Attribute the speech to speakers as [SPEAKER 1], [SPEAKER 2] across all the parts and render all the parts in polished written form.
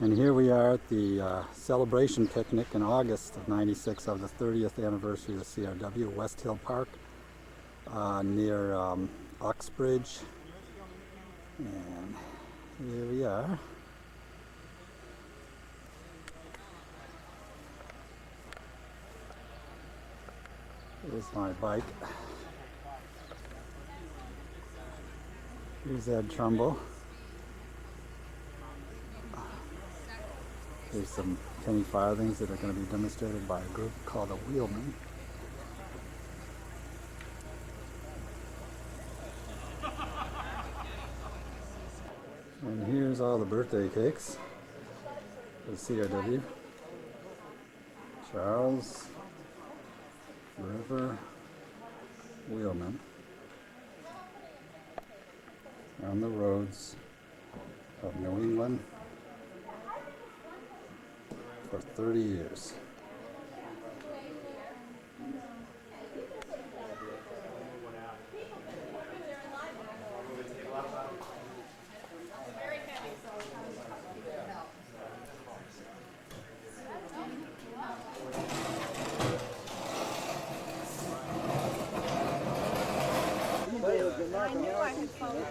[SPEAKER 1] And here we are at the celebration picnic in August of '96 of the 30th anniversary of the CRW, West Hill Park, near Uxbridge. And here we are. Here's my bike. Here's Ed Trumbull. There's some penny farthings that are going to be demonstrated by a group called the Wheelmen. And here's all the birthday cakes for the CRW. Charles River Wheelmen on the roads of New England for 30 years.
[SPEAKER 2] I knew I had followed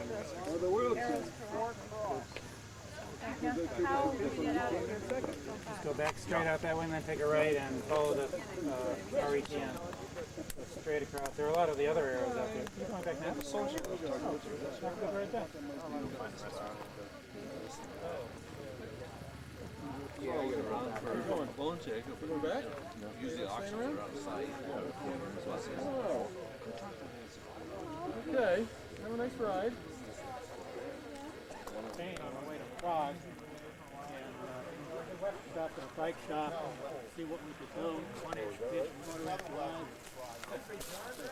[SPEAKER 2] the arrows correct. How do we get out of here?
[SPEAKER 3] Just go back straight out that way and then take a right and follow the RETN. Go straight across. There are a lot of the other arrows out there. You're going back now? Oh, that's not good right there.
[SPEAKER 4] Yeah, I get around for going phone check. If we go back, usually auctions are on site.
[SPEAKER 5] Okay, have a nice ride.
[SPEAKER 3] Staying on the way to Prague and stopped at a bike shop and see what we could do. 1-inch pitch motorized drive.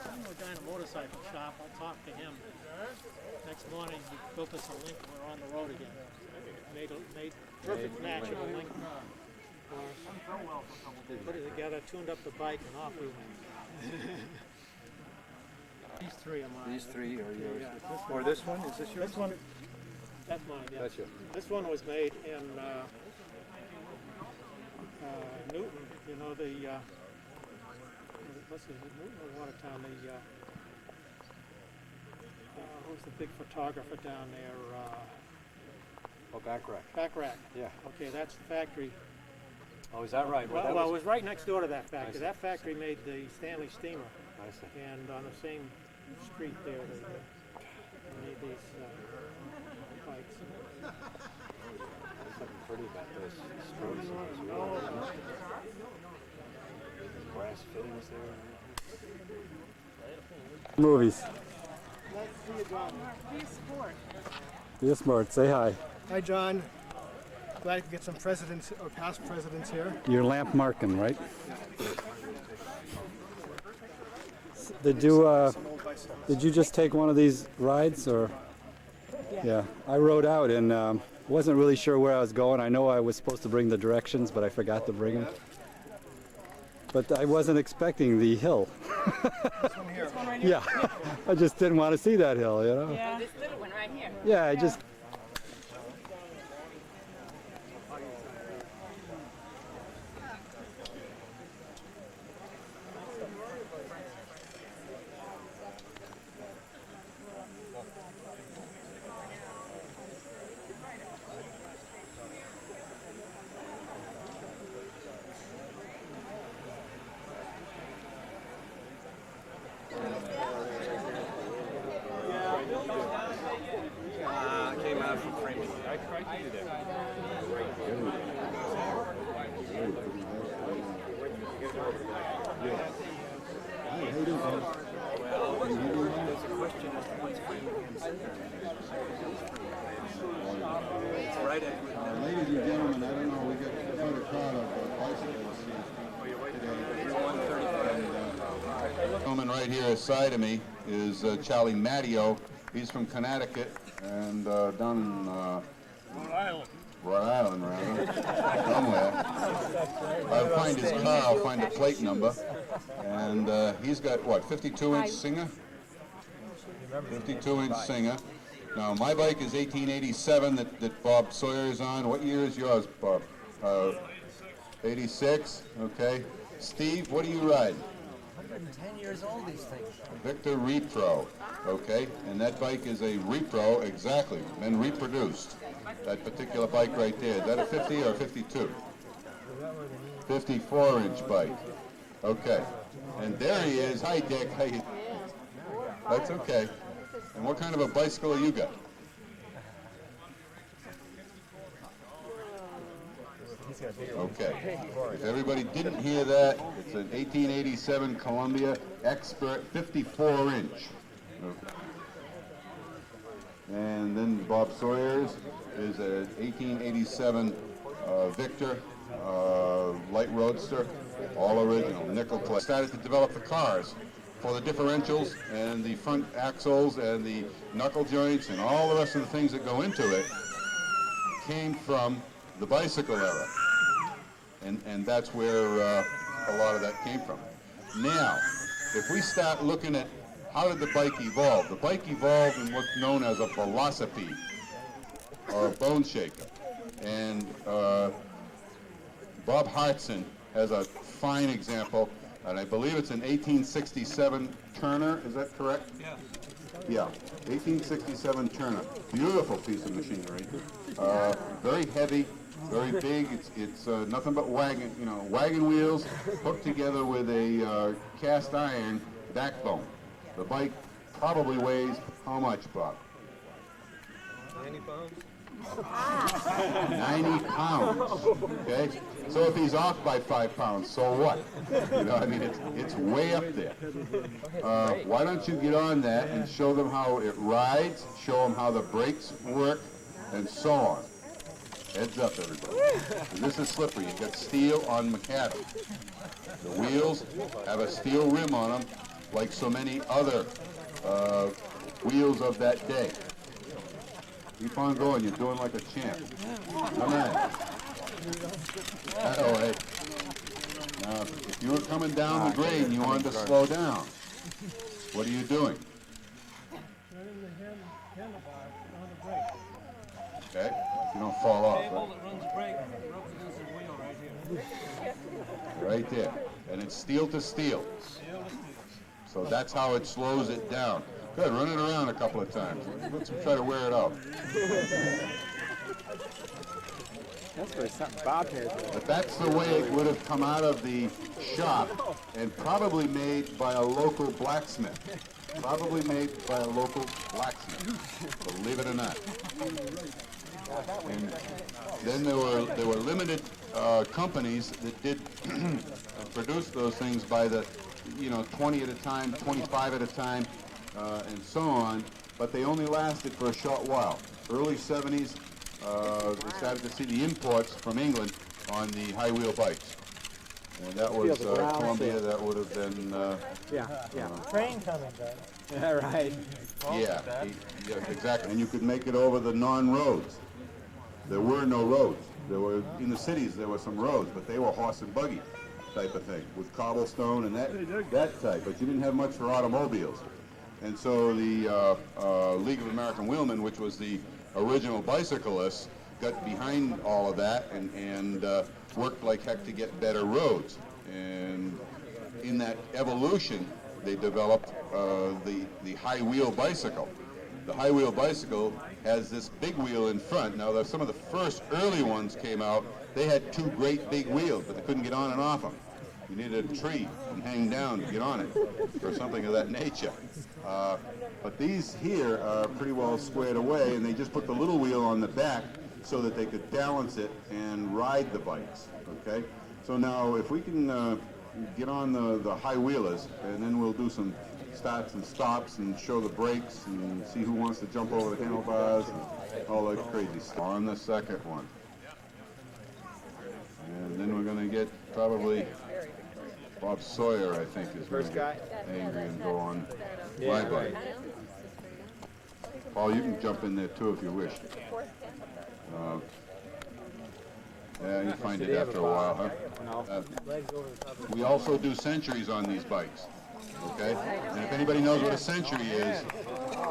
[SPEAKER 3] One more guy in a motorcycle shop. I'll talk to him. Next morning he built us a link and we're on the road again. Made perfect match of a link. Put it together, tuned up the bike, and off we went. These three are mine.
[SPEAKER 4] These three are yours.
[SPEAKER 3] Yeah,
[SPEAKER 4] Or this one? Is this yours?
[SPEAKER 3] This one, that's mine, yeah.
[SPEAKER 4] That's yours.
[SPEAKER 3] This one was made in Newton, you know, the, let's see, Newton or Watertown, who's the big photographer down there?
[SPEAKER 4] Oh, back rack.
[SPEAKER 3] Backrack.
[SPEAKER 4] Yeah.
[SPEAKER 3] Okay, that's the factory.
[SPEAKER 4] Oh, is that right?
[SPEAKER 3] Well, it was right next door to that factory. That factory made the Stanley steamer.
[SPEAKER 4] I see.
[SPEAKER 3] And on the same street there, they made these bikes.
[SPEAKER 4] There's something pretty about those strokes in this wheel. Brass fittings there.
[SPEAKER 1] Movies.
[SPEAKER 2] Let's see you, John. Be sport.
[SPEAKER 1] Be a smart. Say hi.
[SPEAKER 5] Hi, John. Glad to get some presidents or past presidents here.
[SPEAKER 1] You're lamp marking, right? Did you just take one of these rides, or? Yeah. I rode out and wasn't really sure where I was going. I know I was supposed to bring the directions, but I forgot to bring them. But I wasn't expecting the hill.
[SPEAKER 5] This one here.
[SPEAKER 1] Yeah. I just didn't want to see that hill, you know?
[SPEAKER 2] Yeah. This little one right here.
[SPEAKER 1] Yeah, I just.
[SPEAKER 4] Came out from framing. I tried to do that. There's a question as to what's framing and it's right at
[SPEAKER 6] Ladies and gentlemen, I don't know, we got quite a crowd of bicyclists here. The gentleman right here aside of me is Charlie Matteo. He's from Connecticut and down in Rhode Island, rather, somewhere. I'll find his car, I'll find the plate number. And he's got, what, 52-inch Singer? 52-inch Singer. Now, my bike is 1887 that Bob Sawyer is on. What year is yours, Bob? 86, okay. Steve, what do you ride?
[SPEAKER 7] 110 years old, these things.
[SPEAKER 6] Victor Repro, okay. And that bike is a Repro, exactly, been reproduced. That particular bike right there. Is that a 50 or a 52? 54-inch bike. Okay. And there he is. Hi, Dick. How you? That's okay. And what kind of a bicycle you got? Okay. If everybody didn't hear that, it's an 1887 Columbia Expert 54-inch. Okay. And then Bob Sawyer's is a 1887 Victor light roadster, all original, nickel plate. Started to develop the cars for the differentials and the front axles and the knuckle joints and all the rest of the things that go into it came from the bicycle era. And that's where a lot of that came from. Now, if we start looking at how did the bike evolve? The bike evolved in what's known as a velocipede, or a bone shaker. And Bob Hartson has a fine example, and I believe it's an 1867 Turner, is that correct? Yeah. Yeah, 1867 Turner. Beautiful piece of machinery. Very heavy, very big. It's nothing but wagon wheels hooked together with a cast iron backbone. The bike probably weighs how much, Bob?
[SPEAKER 5] 90 pounds.
[SPEAKER 6] 90 pounds, okay? So if he's off by 5 pounds, so what? You know, I mean, it's way up there. Why don't you get on that and show them how it rides, show them how the brakes work, and so on. Heads up, everybody. This is slippery. You've got steel on macadam. The wheels have a steel rim on them, like so many other wheels of that day. Keep on going. You're doing like a champ. Come on. Oh, hey. Now, if you were coming down the grade and you wanted to slow down, what are you doing?
[SPEAKER 3] Turning the handlebar on the brake.
[SPEAKER 6] Okay? You don't fall off,
[SPEAKER 3] Cable
[SPEAKER 6] right?
[SPEAKER 3] that runs the brake rubs against the wheel right here.
[SPEAKER 6] Right there. And it's steel to steel. So that's how it slows it down. Good, run it around a couple of times. Let's try to wear it out.
[SPEAKER 7] That's really something Bob has.
[SPEAKER 6] But that's the way it would have come out of the shop, and probably made by a local blacksmith. Probably made by a local blacksmith, believe it or not. And then there were limited companies that did produce those things by the 20 at a time, 25 at a time, and so on, but they only lasted for a short while. Early 70s, we started to see the imports from England on the high wheel bikes. And that was Columbia, that would have been...
[SPEAKER 3] Train coming, Doug.
[SPEAKER 7] Yeah, right.
[SPEAKER 6] yeah, exactly. And you could make it over the non-roads. There were no roads. There were, in the cities, there were some roads, but they were horse and buggy type of thing, with cobblestone and that type, but you didn't have much for automobiles. And so the League of American Wheelmen, which was the original bicyclists, got behind all of that and worked like heck to get better roads. And in that evolution, they developed the high wheel bicycle. The high wheel bicycle has this big wheel in front. Now, some of the first early ones came out, they had two great big wheels, but they couldn't get on and off them. You needed a tree and hang down to get on it, or something of that nature. But these here are pretty well squared away, and they just put the little wheel on the back so that they could balance it and ride the bikes, okay? So now, if we can get on the high wheelers, and then we'll do some starts and stops and show the brakes and see who wants to jump over the handlebars and all that crazy stuff. On the second one. And then we're going to get probably Bob Sawyer, I think, is going to get angry and go on my bike. Paul, you can jump in there too if you wish. Yeah, you find it after a while, huh? We also do centuries on these bikes, okay? And if anybody knows what a century is,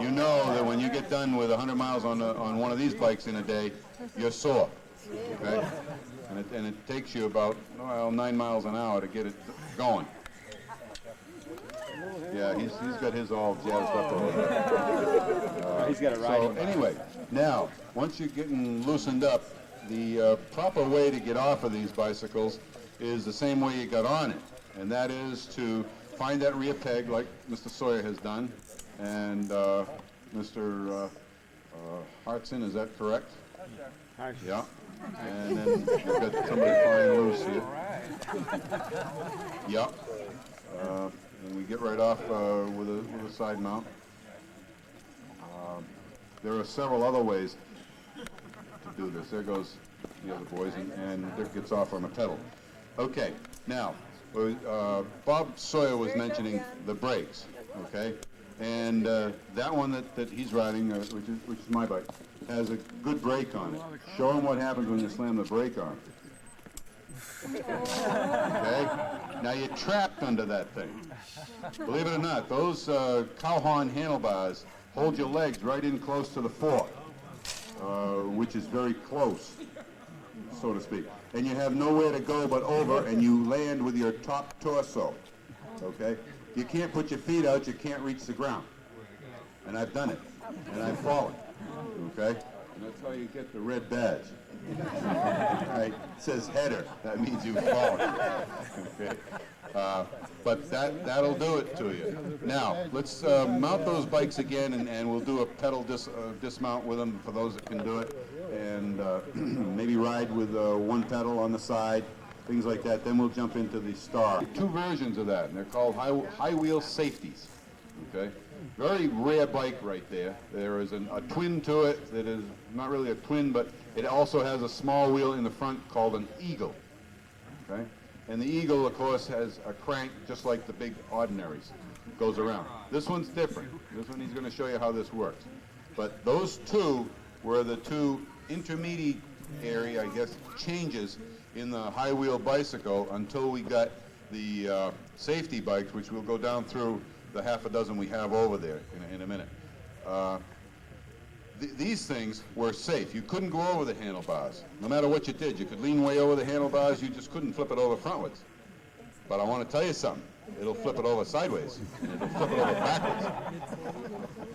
[SPEAKER 6] you know that when you get done with 100 miles on one of these bikes in a day, you're sore, okay? And it takes you about, well, 9 miles an hour to get it going. Yeah, he's got his all jazzed up over there.
[SPEAKER 7] He's got a riding
[SPEAKER 6] So anyway, now, once you're getting loosened up, the proper way to get off of these bicycles is the same way you got on it, and that is to find that rear peg like Mr. Sawyer has done, and Mr. Hartson, is that correct? Yeah. And then you've got somebody flying loose here. Yeah. And we get right off with a side mount. There are several other ways to do this. There goes the other boys, and Dick gets off on a pedal. Okay, now, Bob Sawyer was mentioning the brakes, okay? And that one that he's riding, which is my bike, has a good brake on it. Show him what happens when you slam the brake on. Okay? Now you're trapped under that thing. Believe it or not, those cowhorn handlebars hold your legs right in close to the fork, which is very close, so to speak. And you have nowhere to go but over, and you land with your top torso, okay? You can't put your feet out, you can't reach the ground. And I've done it, and I've fallen, okay? And that's how you get the red badge. Right? It says header, that means you've fallen, okay? But that'll do it to you. Now, let's mount those bikes again, and we'll do a pedal dismount with them for those that can do it, and maybe ride with one pedal on the side, things like that. Then we'll jump into the Star. Two versions of that, and they're called high wheel safeties. Okay, very rare bike right there. There is a twin to it that is not really a twin, but it also has a small wheel in the front called an Eagle. Okay. And the Eagle, of course, has a crank just like the big ordinaries. It goes around. This one's different. This one he's going to show you how this works. But those two were the two intermediate area, I guess, changes in the high wheel bicycle until we got the safety bikes, which we'll go down through the half a dozen we have over there in a minute. These things were safe. You couldn't go over the handlebars. No matter what you did, you could lean way over the handlebars, you just couldn't flip it over frontwards. But I want to tell you something. It'll flip it over sideways, and it'll flip it over backwards.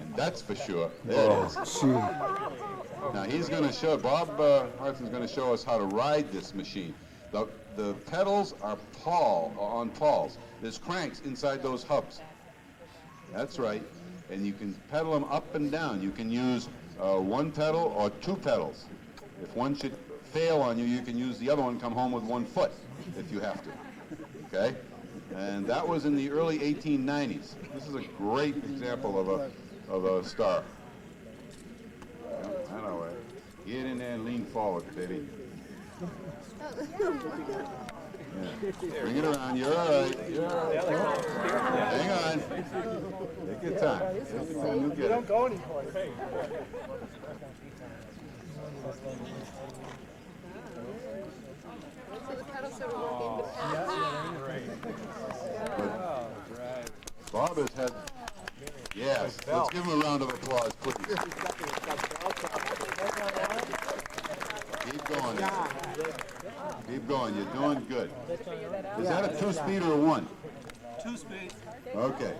[SPEAKER 6] And that's for sure. There it is. Now he's going to show, Bob Hartson's going to show us how to ride this machine. The pedals are on pawls. There's cranks inside those hubs. That's right. And you can pedal them up and down. You can use one pedal or two pedals. If one should fail on you, you can use the other one, come home with 1 foot if you have to. Okay? And that was in the early 1890s. This is a great example of a Star. Yeah, I know it. Get in there and lean forward, baby. Yeah. Bring it around. You're all right. You're all right. Hang on. Take your time. Take your time. You'll get it.
[SPEAKER 5] Don't go anymore.
[SPEAKER 2] So the pedals are working
[SPEAKER 6] Bob has had. Yes. Let's give him a round of applause, please. Keep going. Keep going. You're doing good. Is that a 2-speed or a 1?
[SPEAKER 3] 2-speed.
[SPEAKER 6] Okay.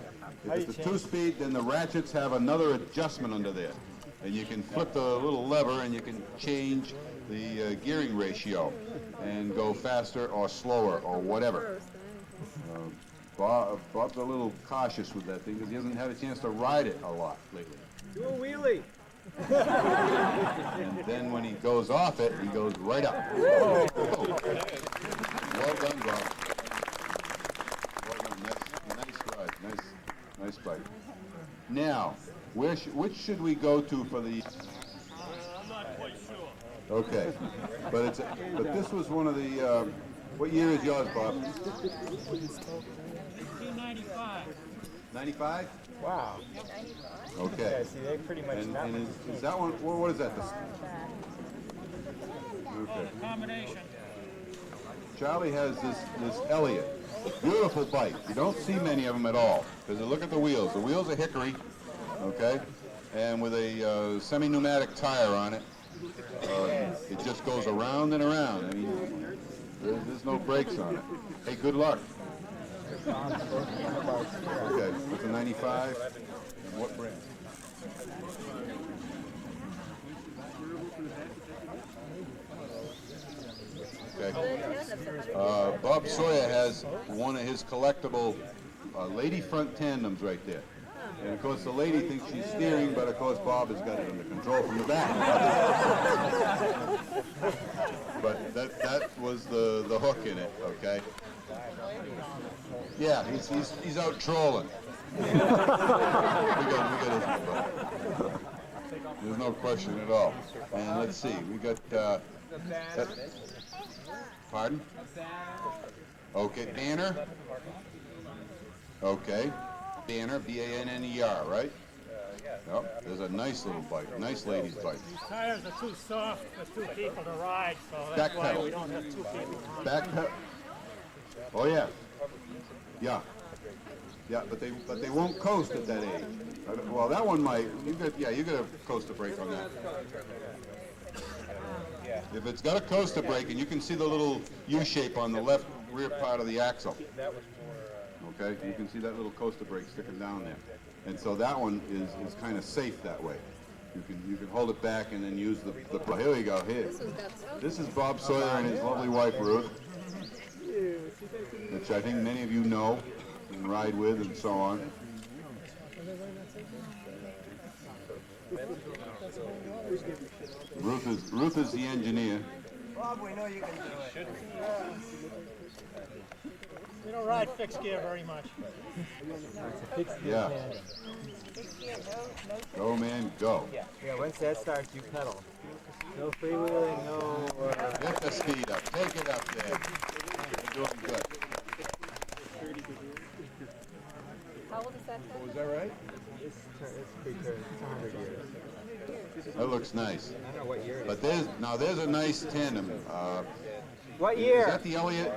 [SPEAKER 6] If it's a 2-speed, then the ratchets have another adjustment under there. And you can flip the little lever and you can change the gearing ratio and go faster or slower or whatever. Bob's a little cautious with that thing because he hasn't had a chance to ride it a lot lately.
[SPEAKER 5] Do a wheelie.
[SPEAKER 6] And then when he goes off it, he goes right up. Well done, Bob. Well done. Nice ride. Nice bike. Now, which should we go to for the?
[SPEAKER 3] I'm not quite sure.
[SPEAKER 6] Okay, but this was one of the. What year is yours, Bob?
[SPEAKER 3] 1895.
[SPEAKER 6] 95.
[SPEAKER 7] Wow.
[SPEAKER 6] Okay.
[SPEAKER 7] Yeah, see, they pretty much
[SPEAKER 6] And is that one? What is that? Okay.
[SPEAKER 3] Combination.
[SPEAKER 6] Charlie has this Elliott. Beautiful bike. You don't see many of them at all. Because look at the wheels. The wheels are hickory, okay? and with a semi-pneumatic tire on it. It just goes around and around. I mean, there's no brakes on it. Hey, good luck. Okay, it's a 95. And what brand? Okay. Bob Sawyer has one of his collectible lady front tandems right there. And of course the lady thinks she's steering, but of course Bob has got it under control from the back. But that was the hook in it, okay? Yeah, he's out trolling. we got his, there's no question at all. And let's see, we got pardon? Okay, Banner. Okay, Banner, B-A-N-N-E-R, right? Yep, there's a nice little bike, nice lady's bike.
[SPEAKER 3] These tires are too soft for two people to ride, so that's
[SPEAKER 6] Back
[SPEAKER 3] why
[SPEAKER 6] pedal.
[SPEAKER 3] we don't have two people on.
[SPEAKER 6] Back pedal. Oh yeah. Yeah. Yeah, but they won't coast at that age. Well, that one might. You got a coaster brake on that. If it's got a coaster brake, and you can see the little U-shape on the left rear part of the axle. Okay, you can see that little coaster brake sticking down there, and so that one is kind of safe that way. You can hold it back and then use the. Here we go. Here. This is Bob Sawyer and his lovely wife Ruth, which I think many of you know and ride with and so on. Ruth is the engineer.
[SPEAKER 2] Bob, we know you can do it.
[SPEAKER 3] We don't ride fixed gear very much.
[SPEAKER 6] Yeah. Go man, go.
[SPEAKER 7] Yeah, once that starts, you pedal. No freewheeling, no...
[SPEAKER 6] Get the speed up. Take it up there. You're doing good.
[SPEAKER 2] How old is that?
[SPEAKER 6] Was that right?
[SPEAKER 7] It's pre-curved. It's 100 years.
[SPEAKER 6] That looks nice.
[SPEAKER 7] I don't know what year it is.
[SPEAKER 6] But there's a nice tandem.
[SPEAKER 7] What
[SPEAKER 6] Is
[SPEAKER 7] year?
[SPEAKER 6] that the Elliott?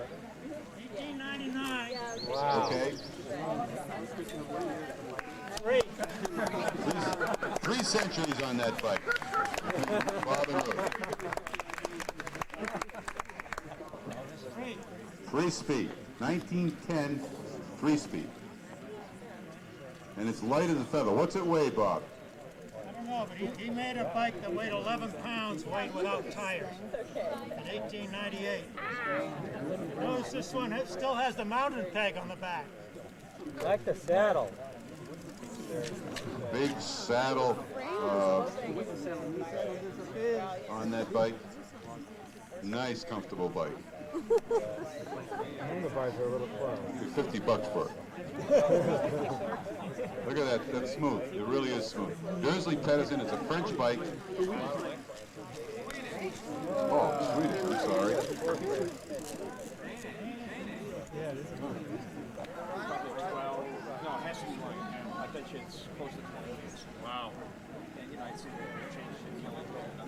[SPEAKER 3] 1899.
[SPEAKER 7] Wow.
[SPEAKER 6] Okay.
[SPEAKER 3] Great.
[SPEAKER 6] 3 centuries on that bike. Bob and Ruth. 3-speed. 1910 3-speed. And it's light as a feather. What's it weigh, Bob?
[SPEAKER 3] I don't know, but he made a bike that weighed 11 pounds, weighed without tires, in 1898. Notice this one still has the mountain peg on the back.
[SPEAKER 7] I like the saddle.
[SPEAKER 6] Big saddle on that bike. Nice, comfortable bike.
[SPEAKER 7] Handlebars are a little close.
[SPEAKER 6] $50 for it. Look at that. That's smooth. It really is smooth. Dursley Pedersen. It's a French bike. Oh, Swedish. I'm sorry.
[SPEAKER 8] No, it has to be like, I bet you it's close to 20 years. Wow. And, you know, I'd see they changed it.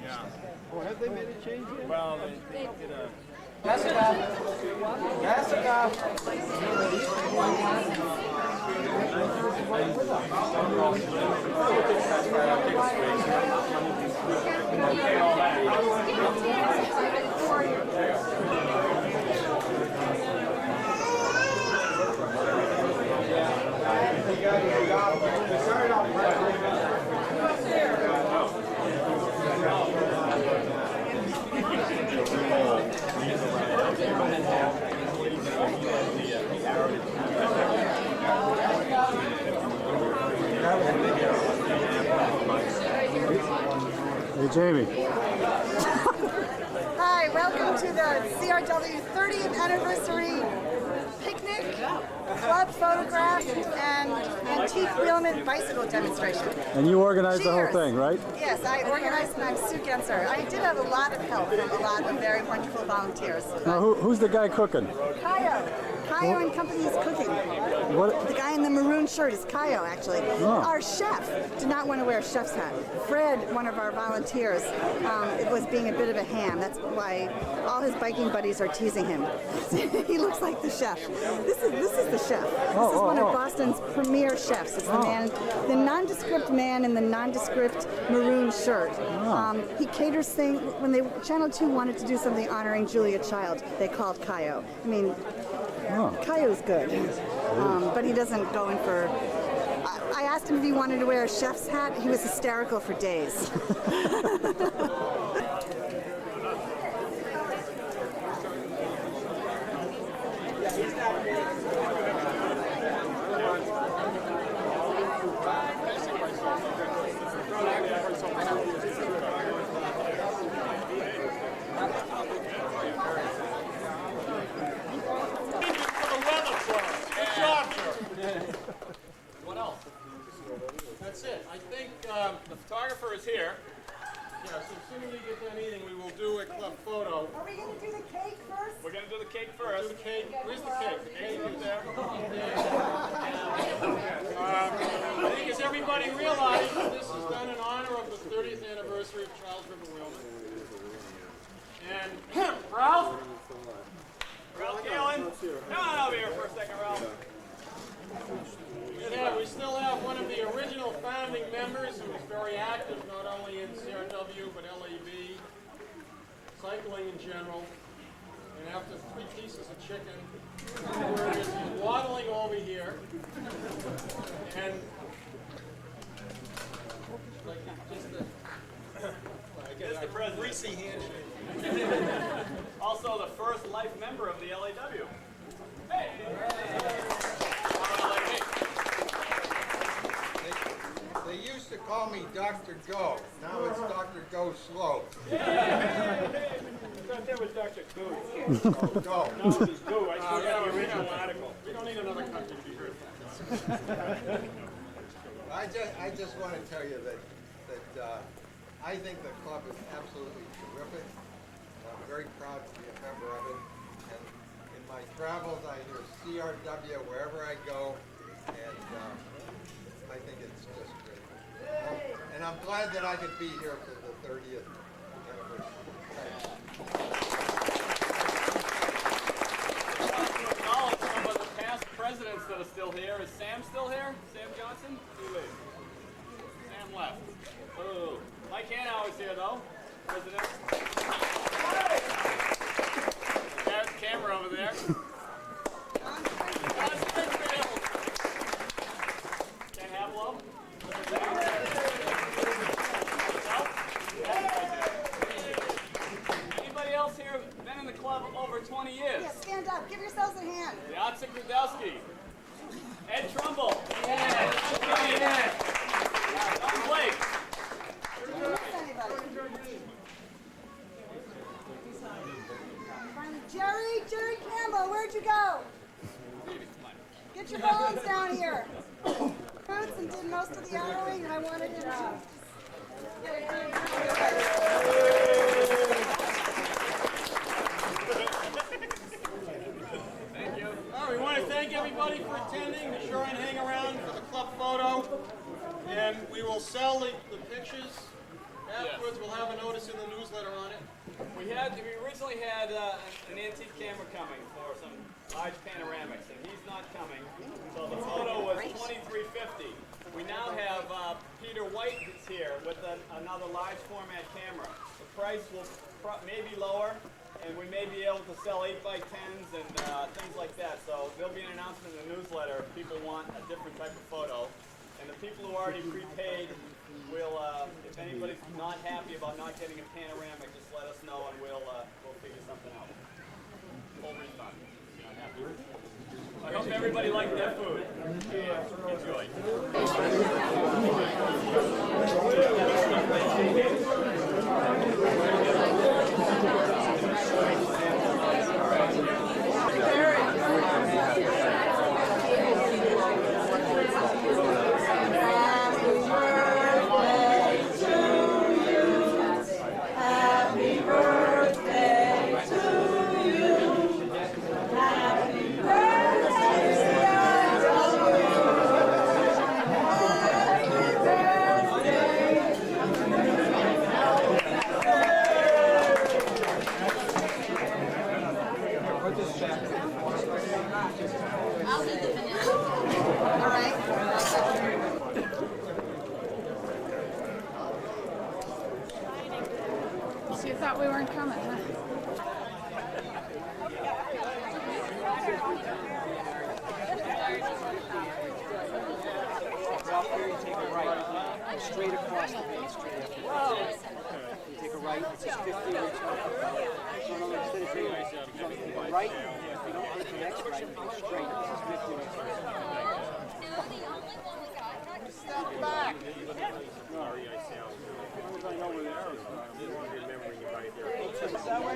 [SPEAKER 8] Yeah.
[SPEAKER 5] Oh, have they made a change yet?
[SPEAKER 8] Well, they did a...
[SPEAKER 1] Hey, Jamie.
[SPEAKER 2] Hi, welcome to the CRW 30th anniversary picnic, club photograph, and antique wheelman bicycle demonstration.
[SPEAKER 1] And you organized the whole
[SPEAKER 2] Cheers.
[SPEAKER 1] thing, right?
[SPEAKER 2] Yes, I organized and I'm Sue Genser. I did have a lot of help from a lot of very wonderful volunteers.
[SPEAKER 1] Now, who's the guy cooking?
[SPEAKER 2] Kyle. Kayo and Company is cooking.
[SPEAKER 1] What?
[SPEAKER 2] The guy in the maroon shirt is Kayo, actually.
[SPEAKER 1] Oh.
[SPEAKER 2] Our chef did not want to wear a chef's hat. Fred, one of our volunteers, was being a bit of a ham. That's why all his biking buddies are teasing him. He looks like the chef. This is the chef. This is one of Boston's premier chefs. It's the nondescript man in the nondescript maroon shirt. He caters things. When Channel 2 wanted to do something honoring Julia Child, they called Kayo. I mean, Kayo's good, but he doesn't go in for. I asked him if he wanted to wear a chef's hat. He was hysterical for days.
[SPEAKER 8] What else? That's it. I think the photographer is here. Yeah, so as soon as we get done eating, we will do a club photo.
[SPEAKER 2] Are we going to do the cake first?
[SPEAKER 8] We're going to do the cake first. Do the cake. Where's the cake? The cake is there. I think as everybody realizes, this is done in honor of the 30th anniversary of Charles River Wheelman. And Ralph Galen, come on over here for a second, Ralph. We still have one of the original founding members who was very active, not only in CRW, but LAB, cycling in general. And after 3 pieces of chicken, he's waddling over here. And like just the president. Greasy handshake. Also the first life member of the LAW. Hey!
[SPEAKER 9] They used to call me Dr. Go. Now it's Dr. Go Slow.
[SPEAKER 8] I thought that was Dr. Goo.
[SPEAKER 9] Go.
[SPEAKER 8] No, it was Goo. I still got the original article. We don't need another country to be heard.
[SPEAKER 9] I just want to tell you that I think the club is absolutely terrific. I'm very proud to be a member of it. And in my travels, I hear CRW wherever I go, and I think it's just great. And I'm glad that I could be here for the 30th anniversary.
[SPEAKER 8] To acknowledge some of the past presidents that are still here. Is Sam still here? Sam Johnson? Sam left. Oh. Mike Hanauer's here though. President. There's the camera over there. Can't have love? Anybody else here been in the club over 20 years?
[SPEAKER 2] Yeah, stand up. Give yourselves a hand.
[SPEAKER 8] Yatzik Rudowski. Ed Trumbull. Don Blake.
[SPEAKER 2] Did you miss anybody? Jerry Campbell, where'd you go? Get your bones down here. Roots and did most of the arrowing, and I wanted him to.
[SPEAKER 8] Thank you. All right, we want to thank everybody for attending. Be sure and hang around for the club photo. And we will sell the pictures. Afterwards, we'll have a notice in the newsletter on it. We originally had an antique camera coming for some large panoramics, and he's not coming. So the photo was $23.50. We now have Peter White is here with another large format camera. The price will maybe lower, and we may be able to sell 8x10s and things like that. So there'll be an announcement in the newsletter if people want a different type of photo. And the people who already prepaid will, if anybody's not happy about not getting a panoramic, just let us know and we'll figure something out. Full refund. If you're not happy. I hope everybody liked their food. Enjoy.
[SPEAKER 2] Happy All right.
[SPEAKER 10] So you thought we weren't coming, huh?
[SPEAKER 7] Take a right, straight across the main street. You take a right, it says 50 right. So no, instead of taking a right, if you don't take the next right, you go straight, it says 50 right.
[SPEAKER 8] Step back.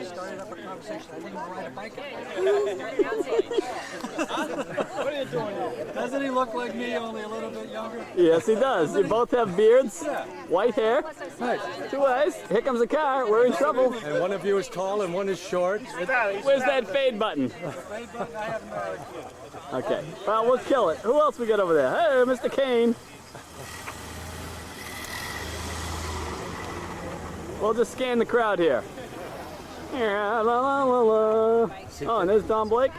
[SPEAKER 7] Started up a conversation. I didn't ride a bike.
[SPEAKER 5] What are you doing here? Doesn't he look like me, only a little bit younger?
[SPEAKER 11] Yes, he does. You both have beards, white hair, two eyes. Here comes a car. We're in trouble.
[SPEAKER 5] And one of you is tall and one is short.
[SPEAKER 11] Where's that fade button? Okay. Well, we'll kill it. Who else we got over there? Hey, Mr. Kane. We'll just scan the crowd here. Yeah, la, la, la, la. Oh, and there's Don Blake.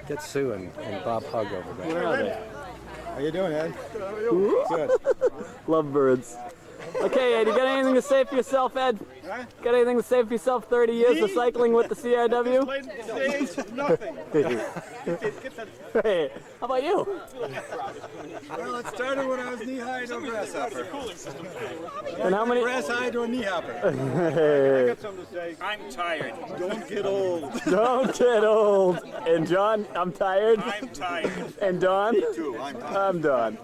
[SPEAKER 7] Get Sue and Bob Hug over there.
[SPEAKER 11] Where are they?
[SPEAKER 5] How you doing, Ed?
[SPEAKER 11] Good. Lovebirds. Okay, Ed, you got anything to say for yourself, Ed?
[SPEAKER 5] Huh?
[SPEAKER 11] Got anything to say for yourself? 30 years of cycling with the CRW?
[SPEAKER 5] Nothing.
[SPEAKER 11] Hey, how about you?
[SPEAKER 5] Well, it started when I was knee-high to a grasshopper.
[SPEAKER 11] And how many?
[SPEAKER 5] Grass-high to a knee-hopper.
[SPEAKER 11] Hey.
[SPEAKER 5] Something to say. I'm tired. Don't get old.
[SPEAKER 11] Don't get old. And John, I'm tired.
[SPEAKER 5] I'm tired.
[SPEAKER 11] And Don?
[SPEAKER 5] Too.
[SPEAKER 11] I'm Don.